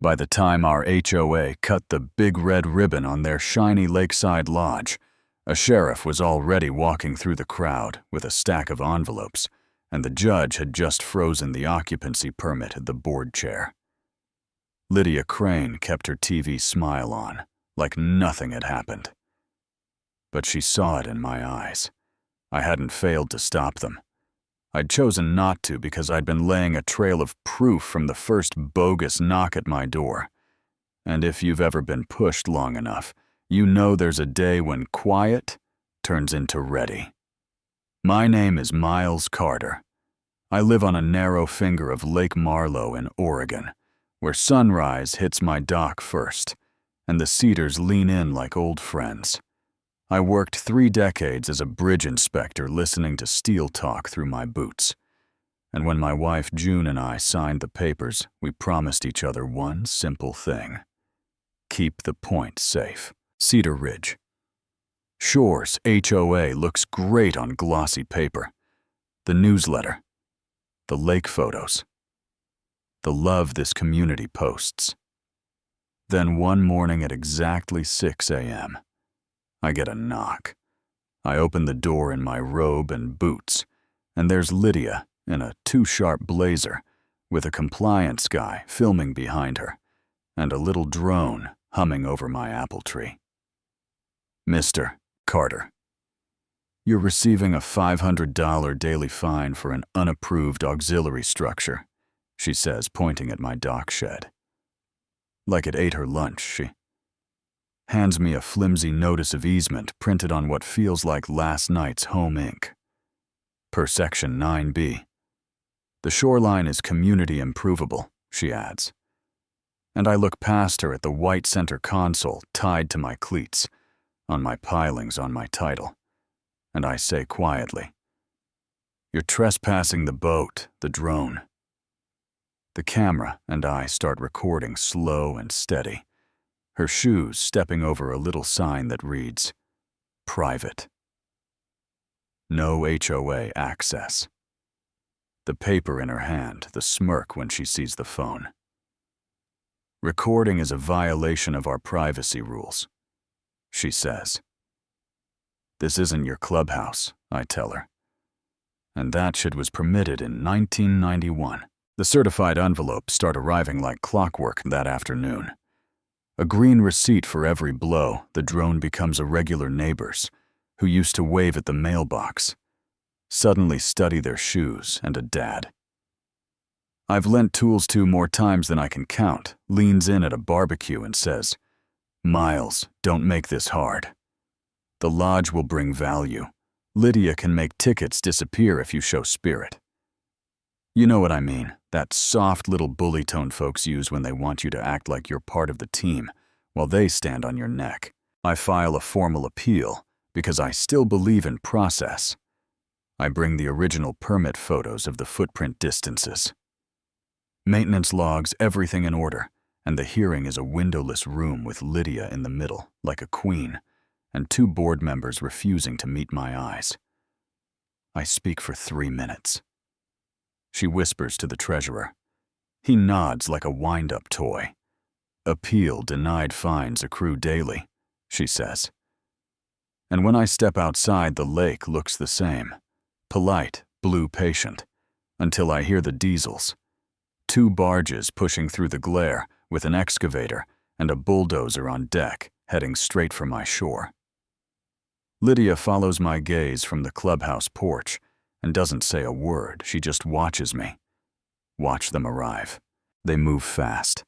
By the time our HOA cut the big red ribbon on their shiny lakeside lodge, a sheriff was already walking through the crowd with a stack of envelopes, and the judge had just frozen the occupancy permit at the board chair. Lydia Crane kept her TV smile on, like nothing had happened. But she saw it in my eyes. I hadn't failed to stop them. I'd chosen not to because I'd been laying a trail of proof from the first bogus knock at my door. And if you've ever been pushed long enough, you know there's a day when quiet turns into ready. My name is Miles Carter. I live on a narrow finger of Lake Marlow in Oregon, where sunrise hits my dock first, and the cedars lean in like old friends. I worked 3 decades as a bridge inspector listening to steel talk through my boots. And when my wife June and I signed the papers, we promised each other one simple thing: keep the point safe. Cedar Ridge. Shore's HOA looks great on glossy paper. The newsletter. The lake photos. The love this community posts. Then one morning at exactly 6 a.m., I get a knock. I open the door in my robe and boots, and there's Lydia in a too-sharp blazer with a compliance guy filming behind her and a little drone humming over my apple tree. Mr. Carter, you're receiving a $500 daily fine for an unapproved auxiliary structure, she says, pointing at my dock shed. Like it ate her lunch, she hands me a flimsy notice of easement printed on what feels like last night's home ink. Per Section 9B. The shoreline is community improvable, she adds. And I look past her at the white center console tied to my cleats, on my pilings on my title, and I say quietly, "You're trespassing the boat, the drone." The camera and I start recording slow and steady, her shoes stepping over a little sign that reads, "Private." No HOA access. The paper in her hand, the smirk when she sees the phone. Recording is a violation of our privacy rules, she says. This isn't your clubhouse, I tell her. And that shit was permitted in 1991. The certified envelopes start arriving like clockwork that afternoon. A green receipt for every blow, the drone becomes a regular neighbor's, who used to wave at the mailbox, suddenly study their shoes and a dad. I've lent tools to more times than I can count, leans in at a barbecue and says, "Miles, don't make this hard. The lodge will bring value. Lydia can make tickets disappear if you show spirit." You know what I mean, that soft little bully tone folks use when they want you to act like you're part of the team, while they stand on your neck. I file a formal appeal, because I still believe in process. I bring the original permit photos of the footprint distances. Maintenance logs, everything in order, and the hearing is a windowless room with Lydia in the middle, like a queen, and 2 board members refusing to meet my eyes. I speak for 3 minutes. She whispers to the treasurer. He nods like a wind-up toy. "Appeal denied fines accrue daily," she says. And when I step outside, the lake looks the same. Polite, blue patient, until I hear the diesels. 2 barges pushing through the glare with an excavator and a bulldozer on deck heading straight for my shore. Lydia follows my gaze from the clubhouse porch and doesn't say a word, she just watches me. Watch them arrive. They move fast.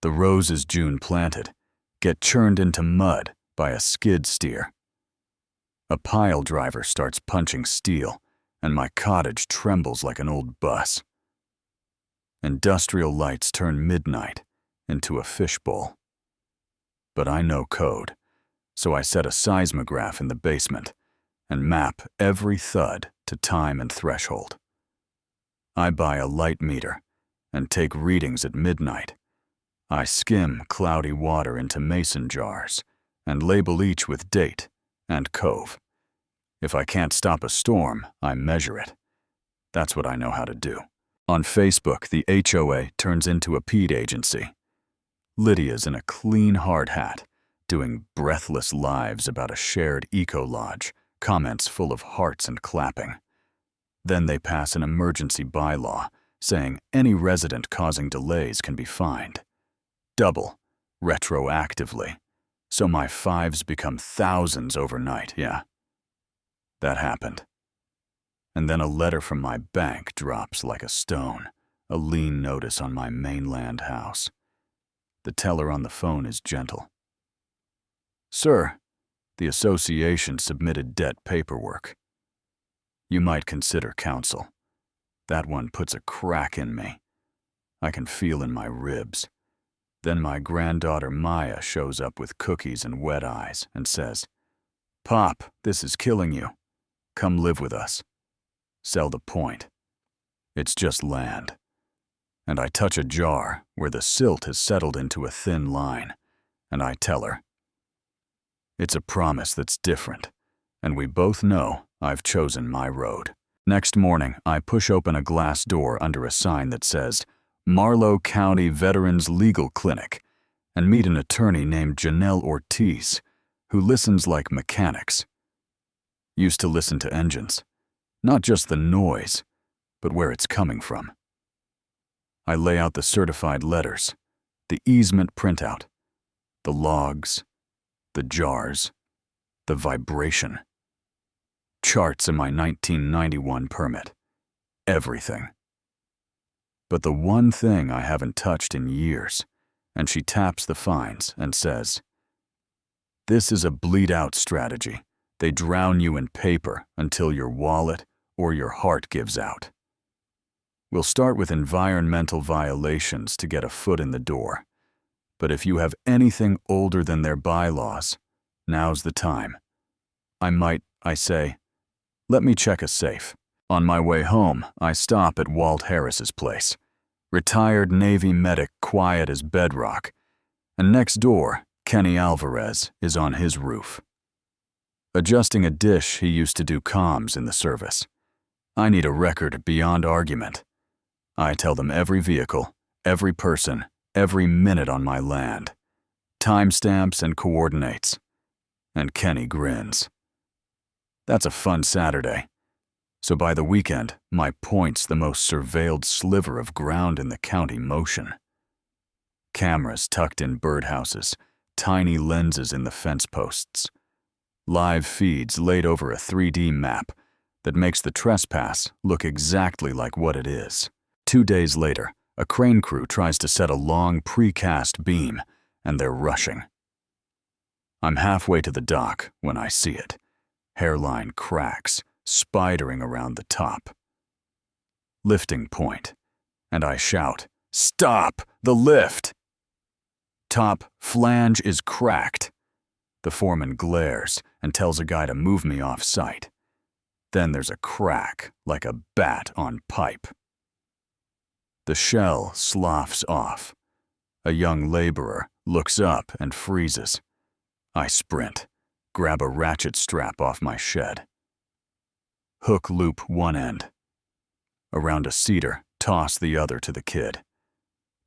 The roses June planted get churned into mud by a skid steer. A pile driver starts punching steel, and my cottage trembles like an old bus. Industrial lights turn midnight into a fishbowl. But I know code, so I set a seismograph in the basement and map every thud to time and threshold. I buy a light meter and take readings at midnight. I skim cloudy water into mason jars and label each with date and cove. If I can't stop a storm, I measure it. That's what I know how to do. On Facebook, the HOA turns into a peed agency. Lydia's in a clean hard hat, doing breathless lives about a shared eco-lodge, comments full of hearts and clapping. Then they pass an emergency bylaw saying any resident causing delays can be fined. Double, retroactively. So my fives become thousands overnight, yeah. That happened. And then a letter from my bank drops like a stone, a lien notice on my mainland house. The teller on the phone is gentle. Sir, the association submitted debt paperwork. You might consider counsel. That one puts a crack in me. I can feel in my ribs. Then my granddaughter Maya shows up with cookies and wet eyes and says, Pop, this is killing you. Come live with us. Sell the point. It's just land. And I touch a jar where the silt has settled into a thin line, and I tell her, it's a promise that's different, and we both know I've chosen my road. Next morning, I push open a glass door under a sign that says, Marlow County Veterans Legal Clinic, and meet an attorney named Janelle Ortiz, who listens like mechanics. Used to listen to engines, not just the noise, but where it's coming from. I lay out the certified letters, the easement printout, the logs, the jars, the vibration, charts in my 1991 permit, everything. But the one thing I haven't touched in years, and she taps the fines and says, this is a bleed-out strategy. They drown you in paper until your wallet or your heart gives out. We'll start with environmental violations to get a foot in the door. But if you have anything older than their bylaws, now's the time. I say, let me check a safe. On my way home, I stop at Walt Harris's place. Retired Navy medic, quiet as bedrock. And next door, Kenny Alvarez is on his roof. Adjusting a dish, he used to do comms in the service. I need a record beyond argument. I tell them every vehicle, every person, every minute on my land. Timestamps and coordinates. And Kenny grins. That's a fun Saturday. So by the weekend, my point's the most surveilled sliver of ground in the county motion. Cameras tucked in birdhouses, tiny lenses in the fence posts. Live feeds laid over a 3D map that makes the trespass look exactly like what it is. 2 days later, a crane crew tries to set a long precast beam, and they're rushing. I'm halfway to the dock when I see it. Hairline cracks, spidering around the top. Lifting point, and I shout, "Stop! The lift!" Top flange is cracked. The foreman glares and tells a guy to move me off site. Then there's a crack like a bat on pipe. The shell sloughs off. A young laborer looks up and freezes. I sprint, grab a ratchet strap off my shed. Hook loop one end. Around a cedar, toss the other to the kid.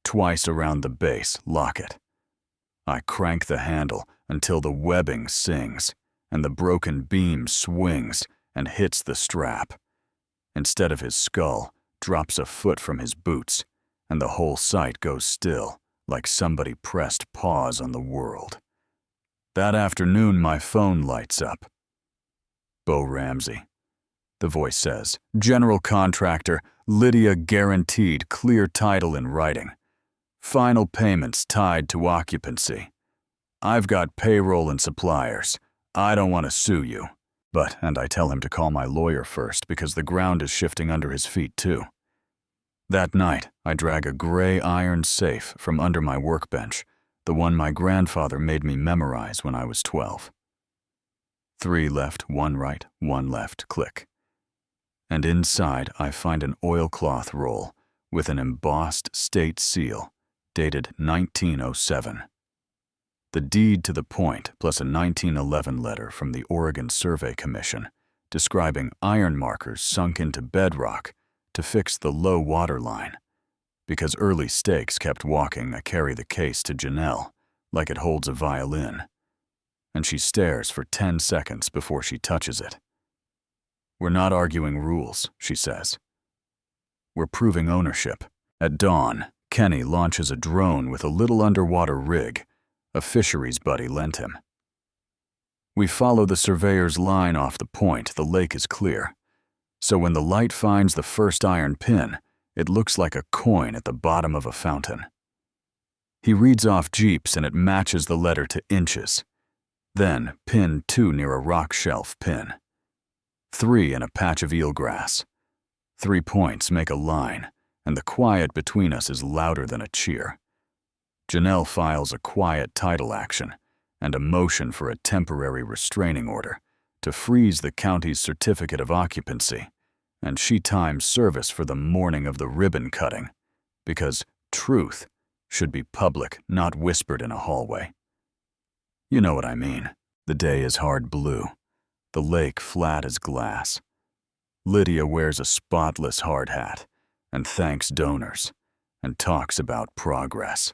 Twice around the base, lock it. I crank the handle until the webbing sings and the broken beam swings and hits the strap. Instead of his skull, drops a foot from his boots, and the whole site goes still, like somebody pressed pause on the world. That afternoon, my phone lights up. Bo Ramsey. The voice says, "General contractor, Lydia guaranteed clear title in writing. Final payments tied to occupancy. I've got payroll and suppliers. I don't want to sue you." And I tell him to call my lawyer first because the ground is shifting under his feet too. That night, I drag a gray iron safe from under my workbench, the one my grandfather made me memorize when I was 12. 3 left, 1 right, 1 left, click. And inside I find an oilcloth roll with an embossed state seal, dated 1907. The deed to the point plus a 1911 letter from the Oregon Survey Commission describing iron markers sunk into bedrock to fix the low water line. Because early stakes kept walking, I carry the case to Janelle like it holds a violin, and she stares for 10 seconds before she touches it. "We're not arguing rules," she says. "We're proving ownership." At dawn, Kenny launches a drone with a little underwater rig a fisheries buddy lent him. We follow the surveyor's line off the point. The lake is clear, so when the light finds the first iron pin, it looks like a coin at the bottom of a fountain. He reads off Jeeps and it matches the letter to inches. Then pin 2 near a rock shelf pin. 3 in a patch of eelgrass. 3 points make a line, and the quiet between us is louder than a cheer. Janelle files a quiet title action and a motion for a temporary restraining order to freeze the county's certificate of occupancy, and she times service for the morning of the ribbon cutting, because truth should be public, not whispered in a hallway. You know what I mean. The day is hard blue, the lake flat as glass. Lydia wears a spotless hard hat and thanks donors and talks about progress.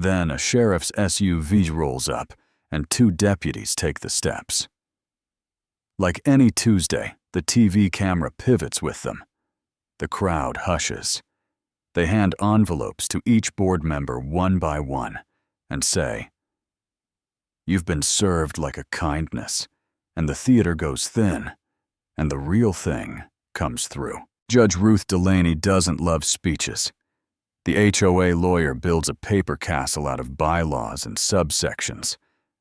Then a sheriff's SUV rolls up and 2 deputies take the steps. Like any Tuesday, the TV camera pivots with them. The crowd hushes. They hand envelopes to each board member one by one and say, "You've been served like a kindness," and the theater goes thin, and the real thing comes through. Judge Ruth Delaney doesn't love speeches. The HOA lawyer builds a paper castle out of bylaws and subsections,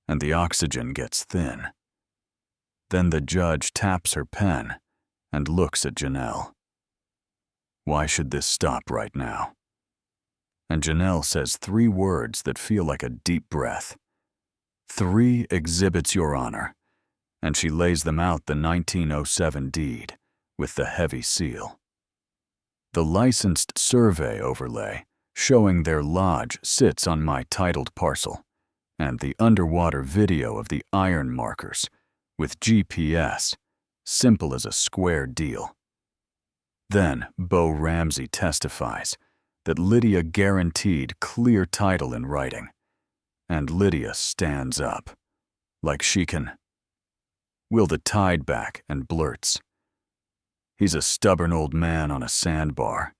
and the oxygen gets thin. Then the judge taps her pen and looks at Janelle. "Why should this stop right now?" And Janelle says 3 words that feel like a deep breath. 3 exhibits, Your Honor, and she lays them out, the 1907 deed with the heavy seal. The licensed survey overlay showing their lodge sits on my titled parcel, and the underwater video of the iron markers with GPS, simple as a square deal. Then Bo Ramsey testifies that Lydia guaranteed clear title in writing, and Lydia stands up, like she can will the tide back, and blurts, "He's a stubborn old man on a sandbar.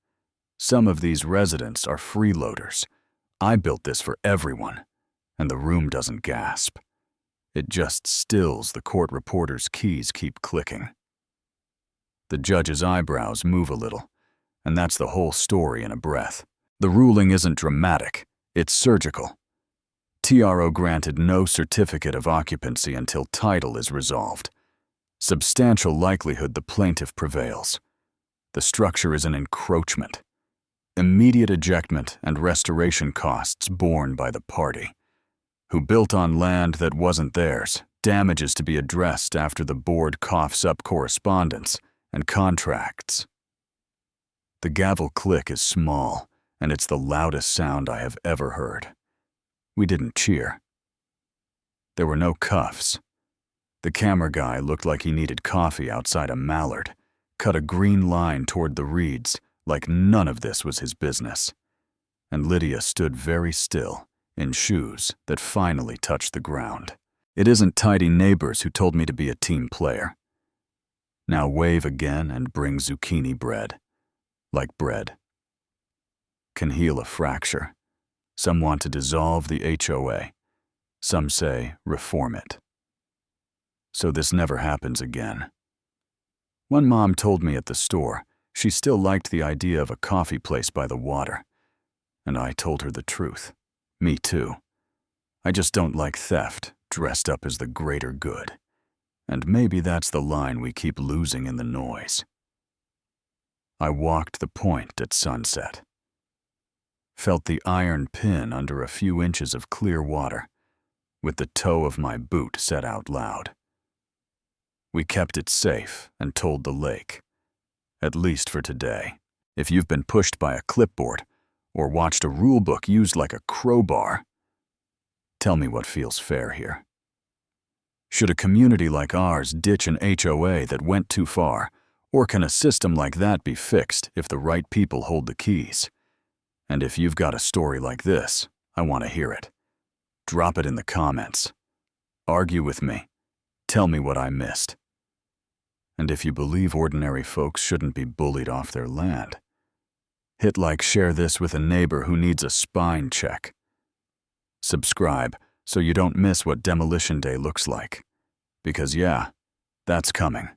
Some of these residents are freeloaders. I built this for everyone," and the room doesn't gasp. It just stills. The court reporter's keys keep clicking. The judge's eyebrows move a little, and that's the whole story in a breath. The ruling isn't dramatic, it's surgical. TRO granted no certificate of occupancy until title is resolved. Substantial likelihood the plaintiff prevails. The structure is an encroachment. Immediate ejectment and restoration costs borne by the party, who built on land that wasn't theirs. Damages to be addressed after the board coughs up correspondence and contracts. The gavel click is small, and it's the loudest sound I have ever heard. We didn't cheer. There were no cuffs. The camera guy looked like he needed coffee outside a Mallard, cut a green line toward the reeds like none of this was his business. And Lydia stood very still, in shoes that finally touched the ground. It isn't tidy neighbors who told me to be a team player. Now wave again and bring zucchini bread. Like bread. Can heal a fracture. Some want to dissolve the HOA. Some say reform it. So this never happens again. One mom told me at the store she still liked the idea of a coffee place by the water. And I told her the truth. Me too. I just don't like theft dressed up as the greater good. And maybe that's the line we keep losing in the noise. I walked the point at sunset. Felt the iron pin under a few inches of clear water, with the toe of my boot set out loud. We kept it safe and told the lake, at least for today. If you've been pushed by a clipboard or watched a rule book used like a crowbar, tell me what feels fair here. Should a community like ours ditch an HOA that went too far, Or can a system like that be fixed if the right people hold the keys? And if you've got a story like this, I want to hear it. Drop it in the comments. Argue with me. Tell me what I missed. And if you believe ordinary folks shouldn't be bullied off their land, hit like, share this with a neighbor who needs a spine check. Subscribe so you don't miss what Demolition Day looks like. Because yeah, that's coming.